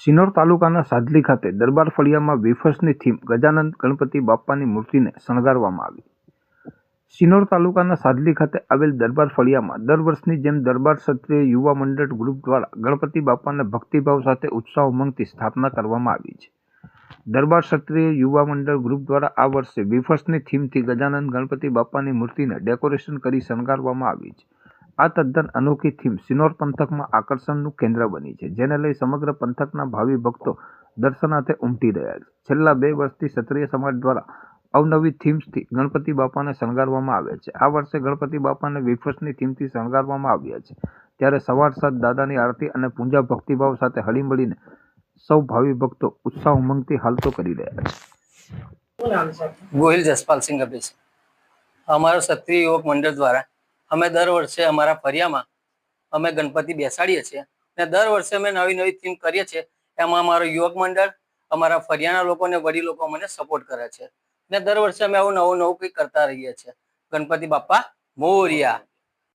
સિનોર તાલુકાના સાદલી ખાતે દરબાર ફળિયામાં વેફર્સની થીમ ગજાનંદ ગણપતિ બાપ્પાની મૂર્તિને શણગારવામાં આવી. સિનોર તાલુકાના સાદલી ખાતે આવેલ દરબાર ફળિયામાં દર વર્ષની જેમ દરબાર ક્ષત્રિય યુવા મંડળ ગ્રુપ દ્વારા ગણપતિ બાપ્પાને ભક્તિભાવ સાથે ઉત્સાહ ઉમંગથી સ્થાપના કરવામાં આવી છે. દરબાર ક્ષત્રિય યુવા મંડળ ગ્રુપ દ્વારા આ વર્ષે વેફર્સની થીમથી ગજાનંદ ગણપતિ બાપ્પાની મૂર્તિને ડેકોરેશન કરી શણગારવામાં આવી છે. આ તદ્દન અનોખી થીમ સિનોર પંથકમાં આકર્ષણનું કેન્દ્ર બની છે, જેને લઈ સમગ્ર પંથકના ભાવિ ભક્તો દર્શનાર્થે ઉમટી રહ્યા છે. છેલ્લા 2 વર્ષથી ક્ષત્રિય સમાજ દ્વારા અવનવી થીમ્સથી ગણપતિ બાપાને શણગારવામાં આવે છે. આ વર્ષે ગણપતિ બાપાને વેફર્સની થીમથી શણગારવામાં આવ્યા છે. ત્યારે સવાર સાંજ દાદાની આરતી અને પૂજા ભક્તિભાવ સાથે હળીમળીને સૌ ભાવિ ભક્તો ઉત્સાહ ઉમંગથી હાલતો કરી રહ્યા છે. ગોહિલ જસપાલસિંહ અભિષેક અમારો ક્ષત્રિય યુવક મંડળ દ્વારા અમે દર વર્ષે અમારા ફળિયામાં અમે ગણપતિ બેસાડીએ છીએ અને દર વર્ષે અમે નવી નવી થીમ કરીએ છીએ. એમાં અમારો યુવક મંડળ, અમારા ફળિયાના લોકો અને વડીલ લોકો મને સપોર્ટ કરે છે અને દર વર્ષે અમે આવું નવું નવું કંઈક કરતા રહીએ છીએ. ગણપતિ બાપ્પા મોરિયા.